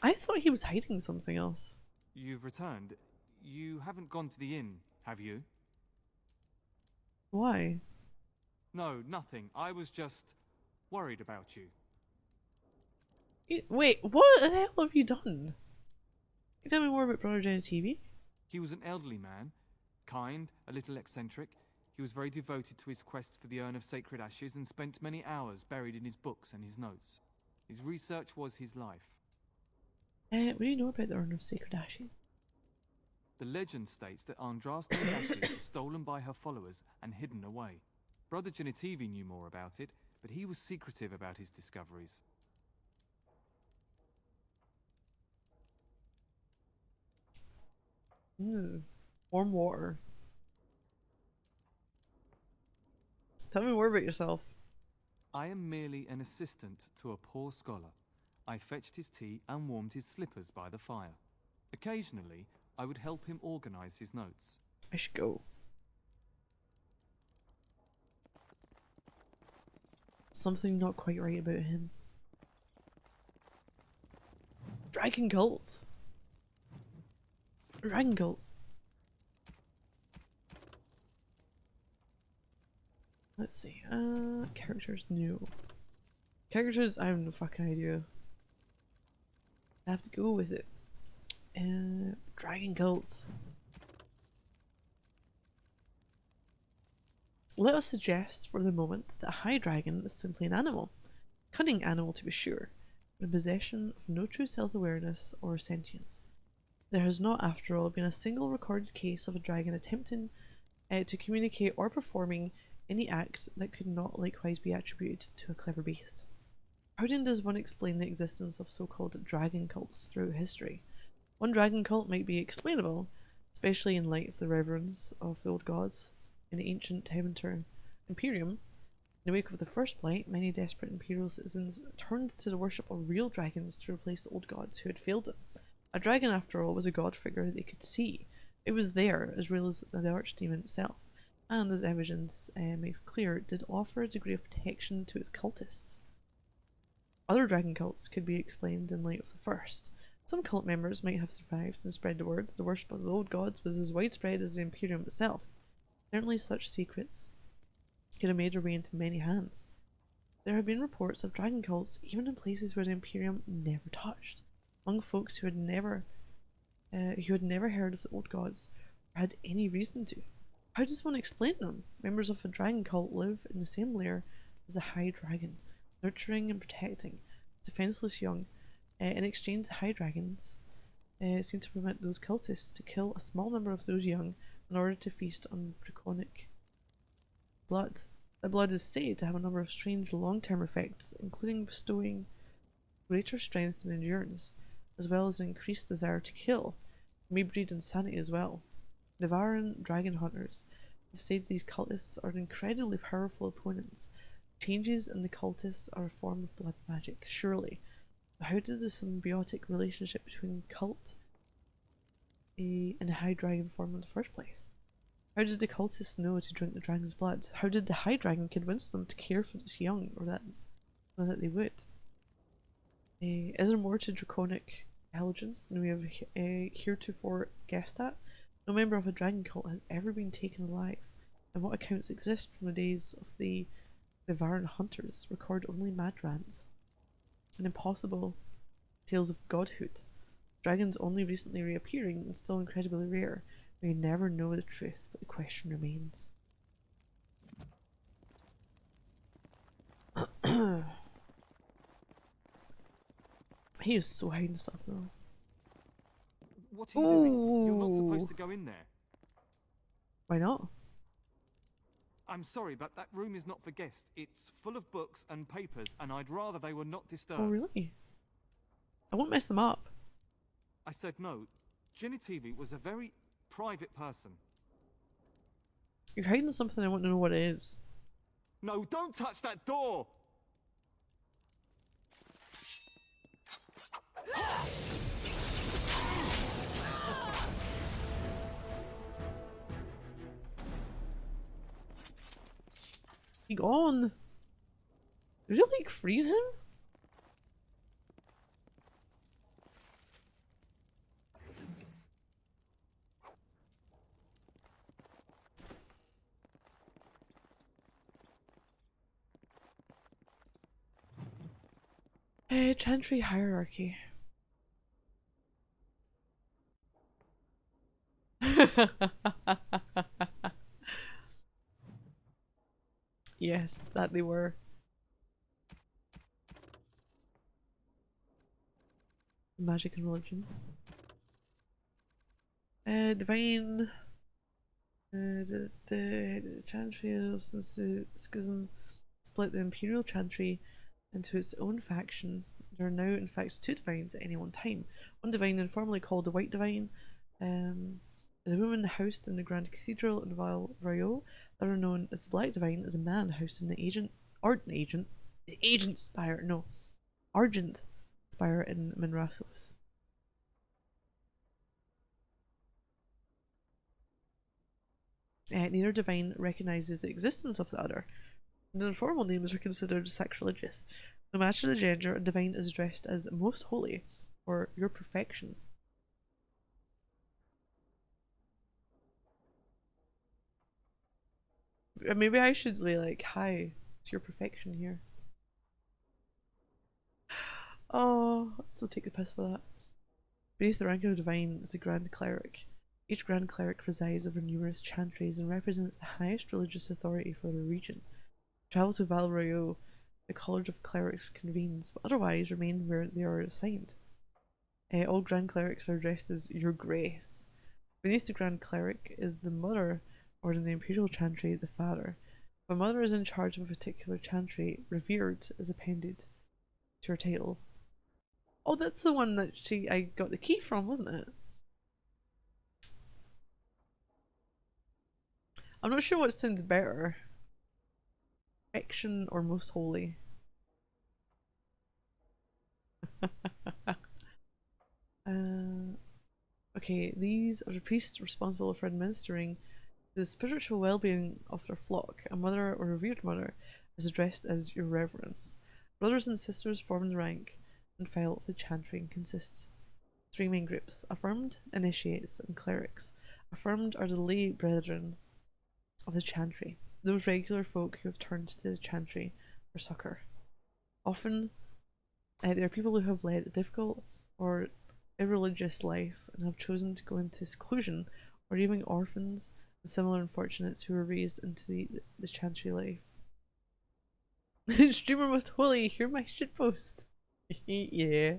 I thought he was hiding something else. You've returned. You haven't gone to the inn, have you? Why? No, nothing. I was just worried about you. Wait, what the hell have you done? Can you tell me more about Brother Jenny TV? He was an elderly man, kind, a little eccentric. He was very devoted to his quest for the urn of sacred ashes and spent many hours buried in his books and his notes. His research was his life. What do you know about the Urn of Sacred Ashes? The legend states that Andraste's ashes were stolen by her followers and hidden away. Brother Genitivi knew more about it, but he was secretive about his discoveries. Warm water. Tell me more about yourself. I am merely an assistant to a poor scholar. I fetched his tea and warmed his slippers by the fire. Occasionally, I would help him organize his notes. I should go. Something not quite right about him. Dragon cults. Dragon cults. Let's see. Characters new. Characters, I have no fucking idea. I have to go with it. Dragon cults. Let us suggest for the moment that a high dragon is simply an animal. Cunning animal to be sure, but in possession of no true self-awareness or sentience. There has not, after all, been a single recorded case of a dragon attempting to communicate or performing any act that could not likewise be attributed to a clever beast. How then does one explain the existence of so-called dragon cults throughout history? One dragon cult might be explainable, especially in light of the reverence of the old gods in the ancient Tevinter Imperium. In the wake of the First Blight, many desperate imperial citizens turned to the worship of real dragons to replace the old gods who had failed them. A dragon, after all, was a god figure they could see. It was there, as real as the archdemon itself, and as evidence makes clear, did offer a degree of protection to its cultists. Other dragon cults could be explained in light of the first. Some cult members might have survived and spread the word. The worship of the old gods was as widespread as the Imperium itself. Certainly such secrets could have made their way into many hands. There have been reports of dragon cults even in places where the Imperium never touched, among folks who had never heard of the old gods or had any reason to. How does one explain them? Members of a dragon cult live in the same lair as the high dragon, nurturing and protecting defenseless young. In exchange, high dragons seem to permit those cultists to kill a small number of those young in order to feast on draconic blood. The blood is said to have a number of strange long-term effects, including bestowing greater strength and endurance, as well as an increased desire to kill. It may breed insanity as well. Nevarran dragon hunters have said these cultists are incredibly powerful opponents. Changes in the cultists are a form of blood magic, surely. But how did the symbiotic relationship between cult and a high dragon form in the first place? How did the cultists know to drink the dragon's blood? How did the high dragon convince them to care for its young, or that they would? Is there more to draconic intelligence than we have heretofore guessed at? No member of a dragon cult has ever been taken alive, and what accounts exist from the days of the Nevarran hunters record only mad rants and impossible tales of godhood. Dragons only recently reappearing and still incredibly rare. We never know the truth, but the question remains. He is so hiding stuff though. What are you doing? You're not Ooh. supposed to go in there. Why not? I'm sorry, but that room is not for guests. It's full of books and papers, and I'd rather they were not disturbed. Oh really? I won't mess them up. I said no. Genitivi was a very private person. You're hiding something, I want to know what it is. No, don't touch that door! Be gone. Did you like freeze him? Chantry hierarchy. Yes, that they were. Magic and religion. Divine. The Chantry, since the schism split the Imperial Chantry into its own faction, there are now in fact two divines at any one time. One divine, informally called the White Divine, is a woman housed in the Grand Cathedral in Val Royeaux. That are known as the Black Divine is a man housed in the Argent Spire in Minrathos. Neither divine recognizes the existence of the other. The informal names are considered sacrilegious. No matter the gender, a divine is addressed as most holy or your perfection. Maybe I should be like, hi, it's your perfection here. Oh, so take the piss for that. Beneath the rank of divine is a Grand Cleric. Each Grand Cleric presides over numerous chantries and represents the highest religious authority for their region. Travel to Val Royeaux, the College of Clerics convenes, but otherwise remain where they are assigned. All Grand Clerics are addressed as Your Grace. Beneath the Grand Cleric is the Mother, or in the Imperial Chantry, the Father. If a mother is in charge of a particular chantry, Revered is appended to her title. Oh, that's the one that I got the key from, wasn't it? I'm not sure what sounds better. Perfection or most holy. Okay, these are the priests responsible for administering the spiritual well-being of their flock. A mother or revered mother is addressed as Your Reverence. Brothers and sisters form the rank and file of the chantry and consists three main groups: affirmed, initiates, and clerics. Affirmed are the lay brethren of the chantry, those regular folk who have turned to the chantry for succour. Often, they are people who have led a difficult or irreligious life and have chosen to go into seclusion, or even orphans and similar unfortunates who were raised into the chantry life. Streamer most holy, hear my shitpost. Yeah.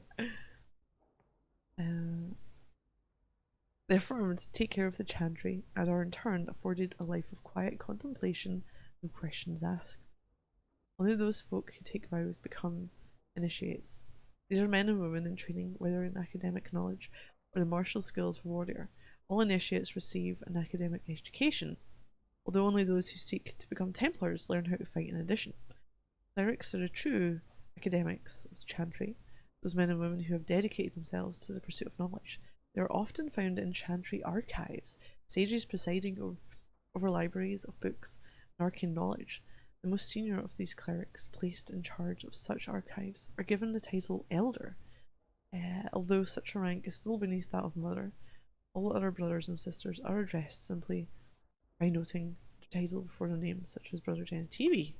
The affirmed take care of the chantry and are in turn afforded a life of quiet contemplation, no questions asked. Only those folk who take vows become initiates. These are men and women in training, whether in academic knowledge or the martial skills of a warrior. All initiates receive an academic education, although only those who seek to become Templars learn how to fight in addition. Clerics are the true academics of the chantry, those men and women who have dedicated themselves to the pursuit of knowledge. They are often found in chantry archives, sages presiding over libraries of books and arcane knowledge. The most senior of these clerics, placed in charge of such archives, are given the title Elder. Although such a rank is still beneath that of Mother, all other brothers and sisters are addressed simply by noting the title before their name, such as Brother Genitivi.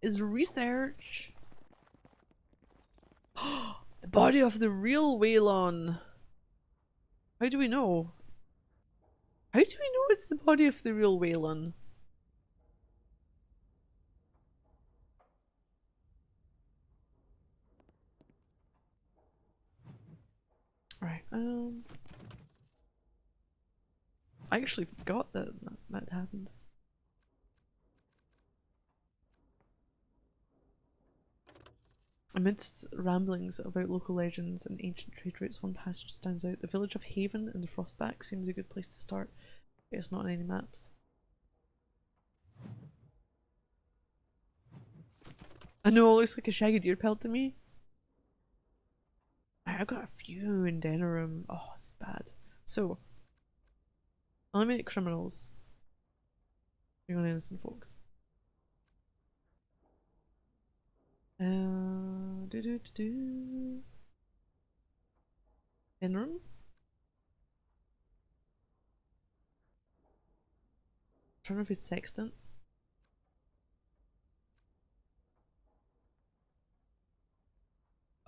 Is research. The body of the real Waylon. How do we know? How do we know it's the body of the real Waylon? Right, I actually forgot that happened. Amidst ramblings about local legends and ancient trade routes, one passage stands out. The village of Haven in the Frostback seems a good place to start. It's not on any maps. I know, it looks like a shaggy deer pelt to me. I've got a few in Denerim. Oh, it's bad. So, eliminate criminals. Bring on innocent folks. Denerim? trying to find sextant.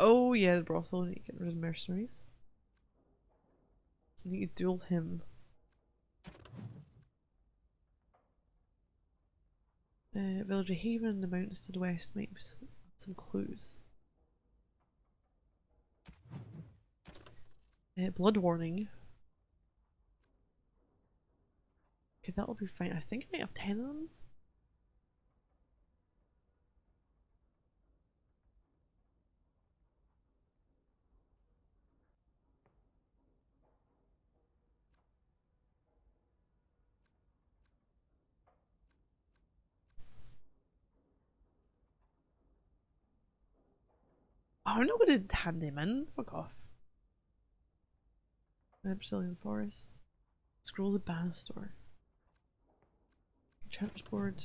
Oh yeah, the brothel. You get rid of mercenaries. You need to duel him. Villager Haven in the mountains to the west might be some clues. Blood warning. Okay, that'll be fine. I think I might have 10 of them. Oh, I'm not going to hand them in. Fuck off. Brazilian Forest. Scrolls of Banastor. Enchantment board.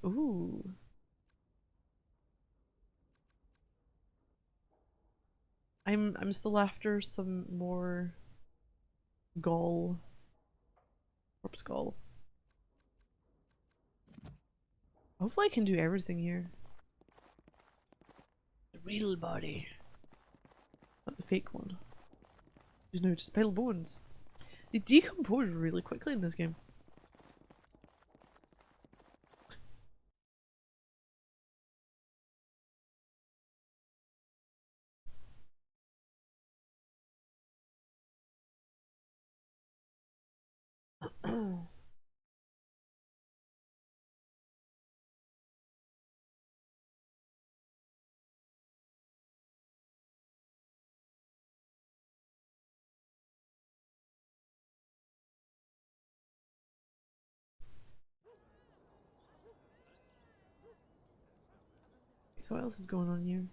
Ooh. I'm still after some more gall. Corpse gall. Hopefully I can do everything here. The real body. Not the fake one. There's no just pale bones. They decompose really quickly in this game. So what else is going on here?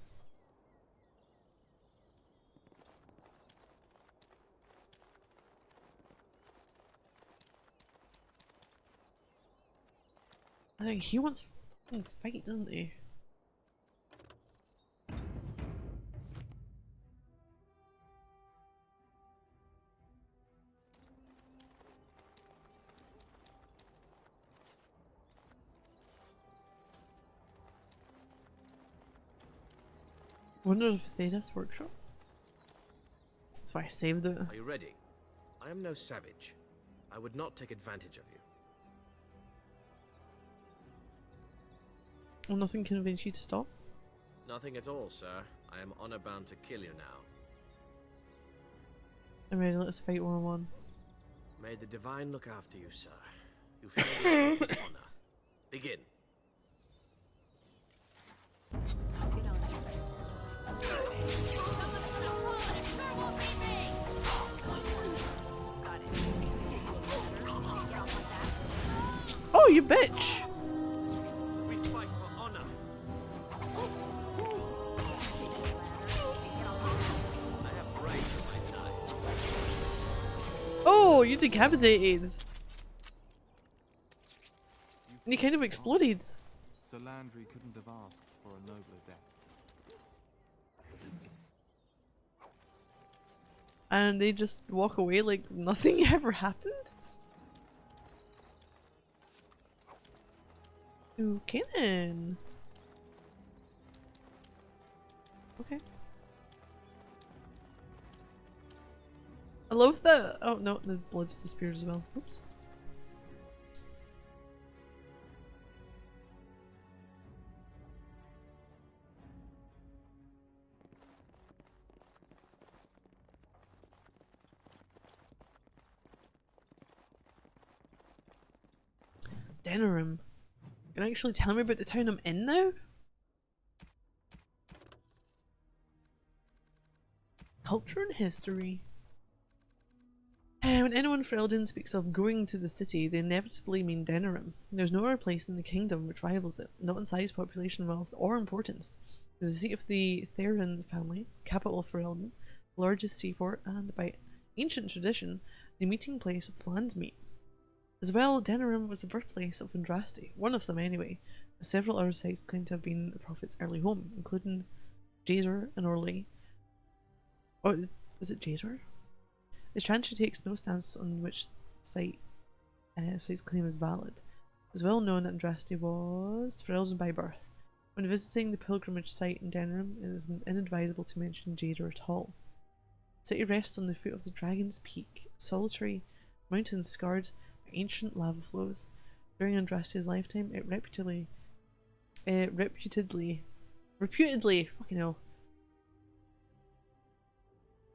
I think he wants to fucking fight, doesn't he? Wonder if Thedas workshop? That's why I saved it. Are you ready? I am no savage. I would not take advantage of you. Well, nothing can convince you to stop. Nothing at all, sir. I am honor bound to kill you now. I'm ready, let's fight one-on-one. May the divine look after you, sir. You've held yourself with honor. Begin. Oh, you bitch! We fight for honor. I have brains on my side. Oh, you decapitated! And you kind of exploded. Sir Landry couldn't have asked for a nobler death. And they just walk away like nothing ever happened? Okay then. Okay. I love that. Oh no, the blood's disappeared as well. Oops. Denerim. Can you actually tell me about the town I'm in now? Culture and history. When anyone from Eldin speaks of going to the city, they inevitably mean Denerim. There's no other place in the kingdom which rivals it, not in size, population, wealth, or importance. It is the seat of the Theron family, capital for Eldin, largest seaport, and by ancient tradition, the meeting place of Landsmeet. As well, Denerim was the birthplace of Andraste, one of them anyway, as several other sites claim to have been the Prophet's early home, including Jadar and Orlais. Oh, is it Jadar? The Chantry takes no stance on which site's claim is valid. It was well known that Andraste was Ferelden by birth. When visiting the pilgrimage site in Denram, it is inadvisable to mention Jada at all. The city rests on the foot of the Dragon's Peak, a solitary mountain scarred by ancient lava flows. During Andraste's lifetime, it reputedly, fucking hell,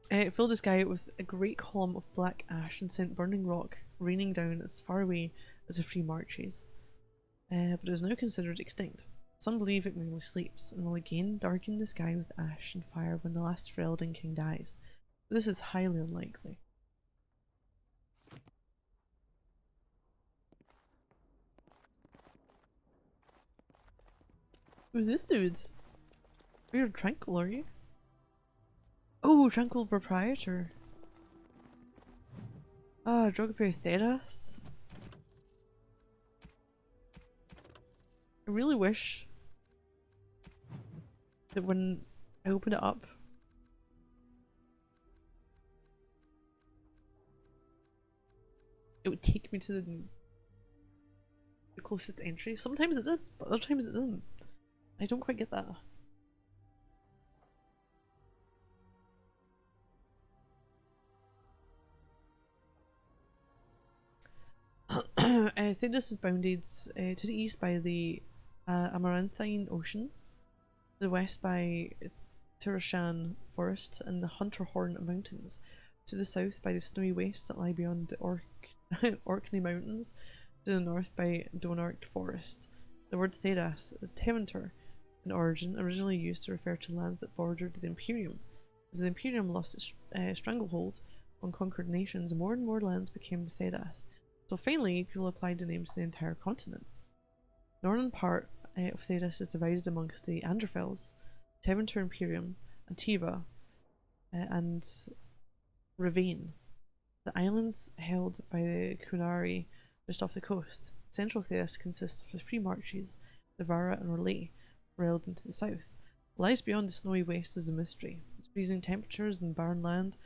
it filled the sky with a great column of black ash and sent burning rock raining down as far away as the Free Marches. But it is now considered extinct. Some believe it merely sleeps, and will again darken the sky with ash and fire when the last Ferelden king dies. But this is highly unlikely. Who's this dude? You're Tranquil, are you? Oh, Tranquil Proprietor. Ah, Geography of Thedas. I really wish that when I open it up, it would take me to the closest entry. Sometimes it does, but other times it doesn't. I don't quite get that. I think this is bounded to the east by the Amaranthine Ocean, to the west by Tirashan Forest and the Hunterhorn Mountains, to the south by the snowy wastes that lie beyond the Orkney Mountains, to the north by Donark Forest. The word Thedas is Tevinter in origin, originally used to refer to lands that bordered the Imperium. As the Imperium lost its stranglehold on conquered nations, more and more lands became Thedas. So finally, people applied the names to the entire continent. The northern part of Thedas is divided amongst the Androfels, Tevinter Imperium, Antiva, and Ravane. The islands held by the Kunari just off the coast. Central Thedas consists of the Free Marches, the Vara and Relay, railed into the south. What lies beyond the snowy wastes is a mystery. Its freezing temperatures and barren land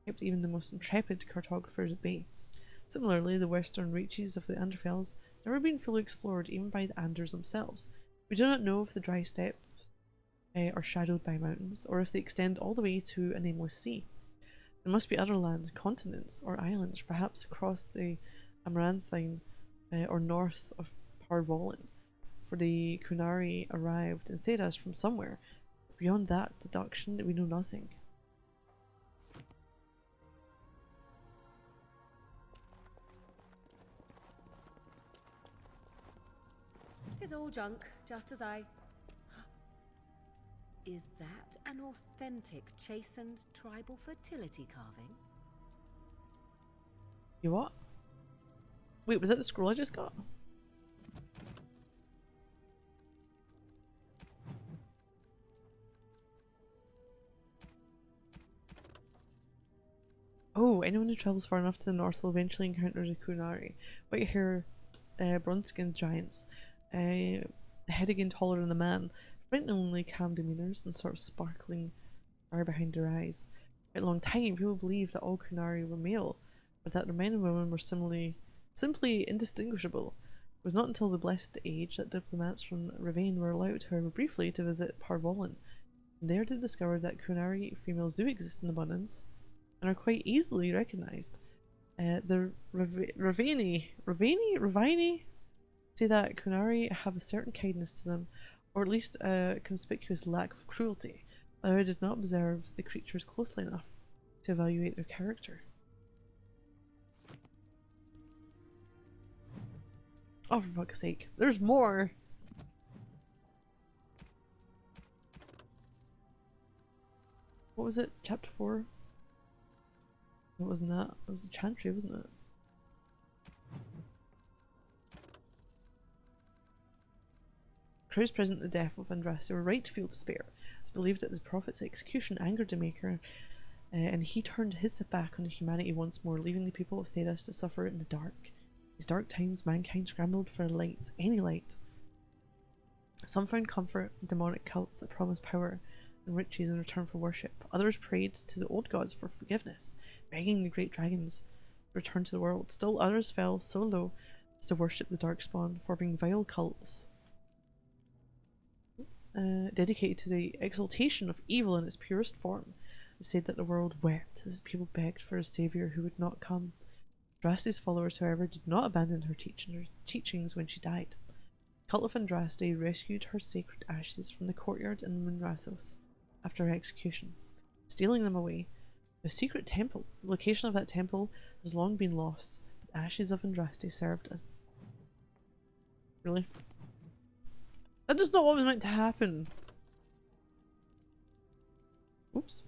kept even the most intrepid cartographers at bay. Similarly, the western reaches of the Androfels never been fully explored even by the Anders themselves. We do not know if the dry steppes are shadowed by mountains, or if they extend all the way to a nameless sea. There must be other lands, continents, or islands, perhaps across the Amaranthine or north of Parvolin, for the Kunari arrived in Thedas from somewhere. Beyond that deduction, we know nothing. It's all junk, just as I... Is that an authentic chastened tribal fertility carving? You what? Wait, was that the scroll I just got? Oh, anyone who travels far enough to the north will eventually encounter the Kunari, white-haired, bronze-skinned giants, a head again taller than a man, frighteningly calm demeanours and sort of sparkling fire behind their eyes. For a long time, people believed that all Kunari were male, but that their men and women were simply indistinguishable. It was not until the Blessed Age that diplomats from Ravane were allowed, however briefly, to visit Parvolin, and there they discovered that Kunari females do exist in abundance, and are quite easily recognised. The Ravani say that Kunari have a certain kindness to them, or at least a conspicuous lack of cruelty, although I did not observe the creatures closely enough to evaluate their character. Oh, for fuck's sake. There's more! What was it? Chapter 4? It wasn't that. It was a Chantry, wasn't it? Crows present at the death of Andraste were right to feel despair. It's believed that the prophet's execution angered the Maker, and he turned his back on humanity once more, leaving the people of Thedas to suffer in the dark. These dark times, mankind scrambled for light, any light. Some found comfort in demonic cults that promised power, and riches in return for worship. Others prayed to the old gods for forgiveness, begging the great dragons to return to the world. Still others fell so low as to worship the Darkspawn, forming vile cults dedicated to the exaltation of evil in its purest form. It said that the world wept as people begged for a saviour who would not come. Andraste's followers, however, did not abandon her teachings when she died. The cult of Andraste rescued her sacred ashes from the courtyard in Minrathos after her execution, stealing them away to a secret temple. The location of that temple has long been lost, but the ashes of Andraste served as... Really? That is not what was meant to happen. Oops.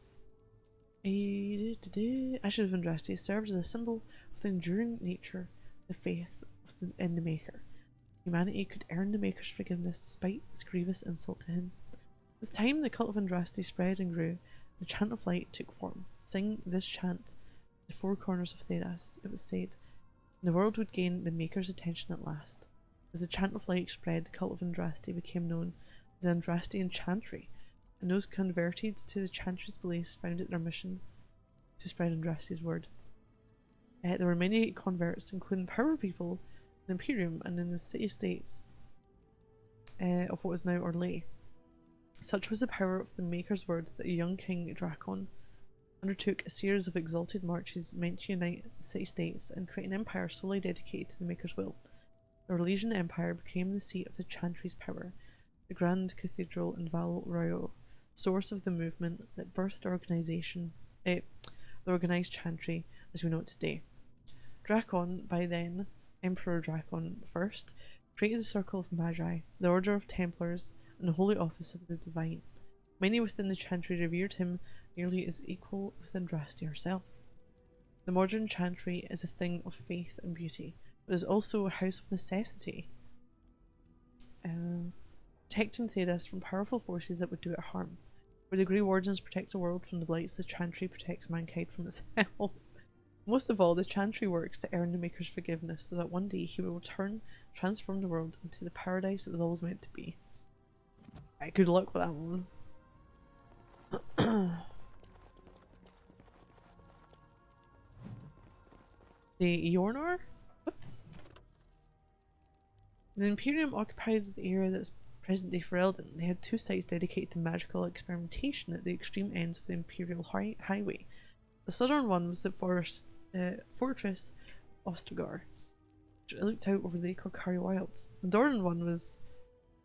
Ashes of Andraste served as a symbol of the enduring nature, the faith in the Maker. Humanity could earn the Maker's forgiveness despite its grievous insult to him. With time, the cult of Andraste spread and grew. The chant of light took form. Sing this chant to the four corners of Thedas, it was said, and the world would gain the Maker's attention at last. As the chant of light spread, the cult of Andraste became known as the Andrastean Chantry, and those converted to the Chantry's beliefs found it their mission to spread Andraste's word. There were many converts, including power people in the Imperium and in the city-states of what is now Orlais. Such was the power of the Maker's word that a young king, Drakon, undertook a series of exalted marches meant to unite the city-states and create an empire solely dedicated to the Maker's will. The Orlesian Empire became the seat of the Chantry's power, the Grand Cathedral in Val Royeaux, source of the movement that birthed the organised Chantry as we know it today. Drakon, by then Emperor Drakon I, created the Circle of Magi, the Order of Templars, and the Holy Office of the Divine. Many within the Chantry revered him nearly as equal with Andraste herself. The modern Chantry is a thing of faith and beauty, but is also a house of necessity, protecting Thedas from powerful forces that would do it harm. Where the Grey Wardens protect the world from the blights, the Chantry protects mankind from itself. Most of all, the Chantry works to earn the Maker's forgiveness so that one day he will return, transform the world into the paradise it was always meant to be. Right, good luck with that one. The Eornar? What? The Imperium occupied the area that's present-day Ferelden. They had two sites dedicated to magical experimentation at the extreme ends of the Imperial Highway. The southern one was the Fortress Ostagar, which looked out over the Korcari Wilds. The northern one was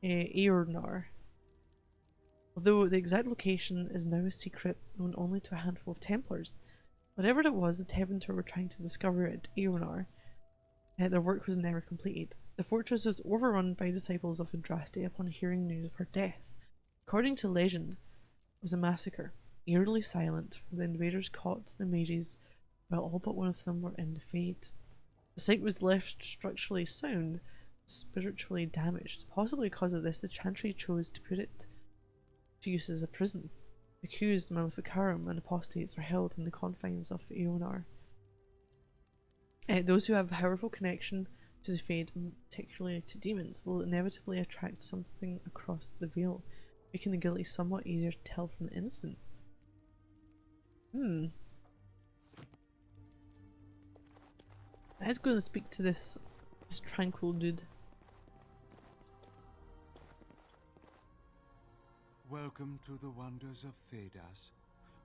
Eornar, although the exact location is now a secret known only to a handful of Templars. Whatever it was the Tevinter were trying to discover at Eornar, their work was never completed. The fortress was overrun by disciples of Andraste upon hearing news of her death. According to legend, it was a massacre, eerily silent, for the invaders caught the mages while all but one of them were in the Fade. The site was left structurally sound, spiritually damaged. Possibly because of this, the Chantry chose to put it to use as a prison. Accused Maleficarum and apostates are held in the confines of Eornar. Those who have a powerful connection to the Fade, and particularly to demons, will inevitably attract something across the veil, making the guilty somewhat easier to tell from the innocent. Let's go and speak to this tranquil dude. Welcome to the wonders of Thedas.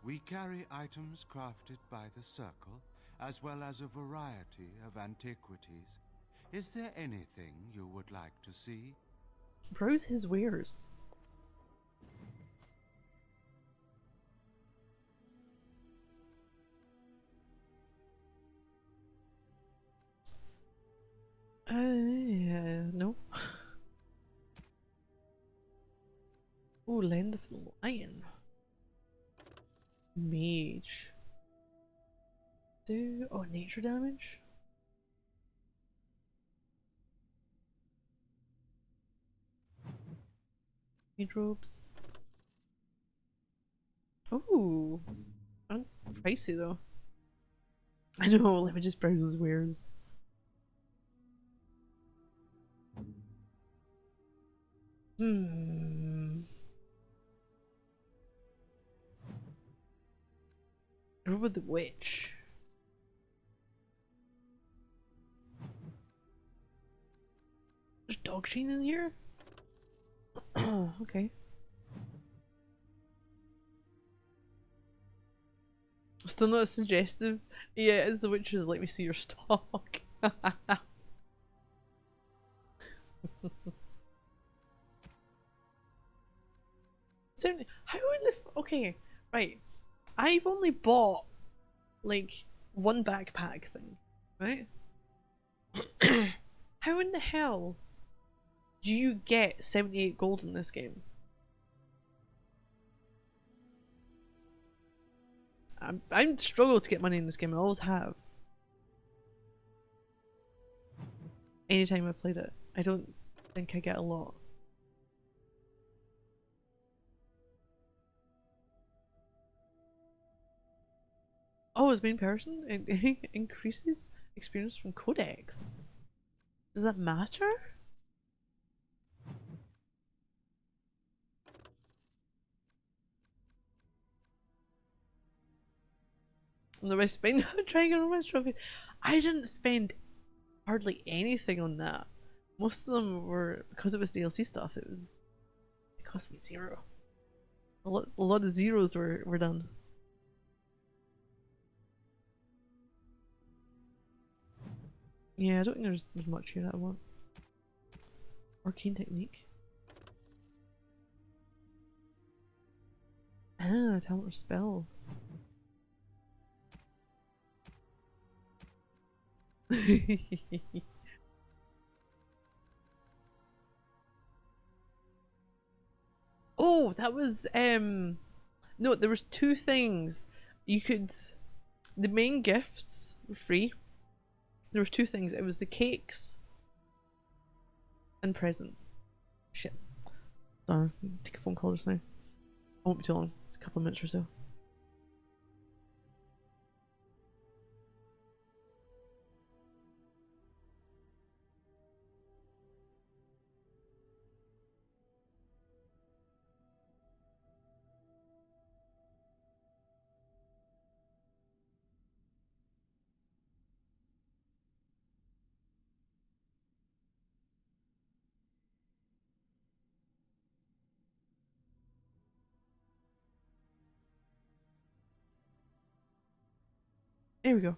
We carry items crafted by the Circle, as well as a variety of antiquities. Is there anything you would like to see? Browse his wares. No. Oh, Land of the Lion. Mage. Nature damage? Mage robes. Ooh. Pricey though. I know, let me just browse those wares. about the witch? There's dog chain in here? Okay. Still not suggestive. Yeah, it's the witches. Let me see your stock. So, how in the okay, right. I've only bought like one backpack thing, right? How in the hell do you get 78 gold in this game? I'm struggle to get money in this game. I always have. Anytime I played it, I don't think I get a lot. Oh, as main person, it increases experience from codex. Does that matter? And the rest spend trying a romance trophy. I didn't spend hardly anything on that. Most of them were because it was DLC stuff. It cost me 0. A lot of zeros were done. Yeah, I don't think there's much here that I want. Arcane technique. Ah, talent or spell. Oh, that was no, there was 2 things. You could the main gifts were free. There was 2 things. It was the cakes and present. Shit. Sorry, take a phone call just now. Won't be too long. It's a couple of minutes or so. There we go.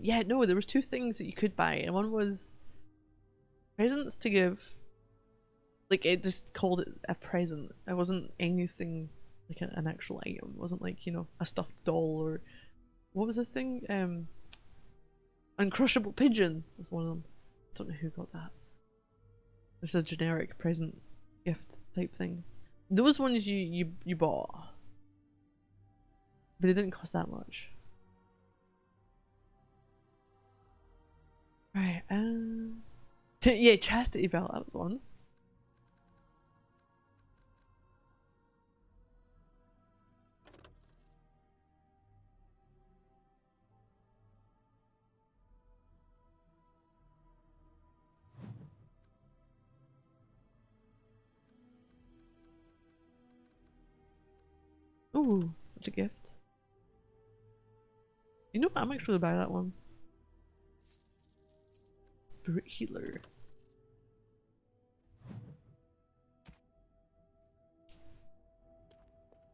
Yeah, no, there was 2 things that you could buy, and one was presents to give. Like, it just called it a present. It wasn't anything like an actual item. It wasn't like, you know, a stuffed doll or what was the thing? Uncrushable pigeon was one of them. I don't know who got that. It's a generic present gift type thing. Those ones you bought, but they didn't cost that much. Right, yeah, chastity belt, that was one. Ooh, what's a gift? You know what, I'm actually buy that one. Spirit healer.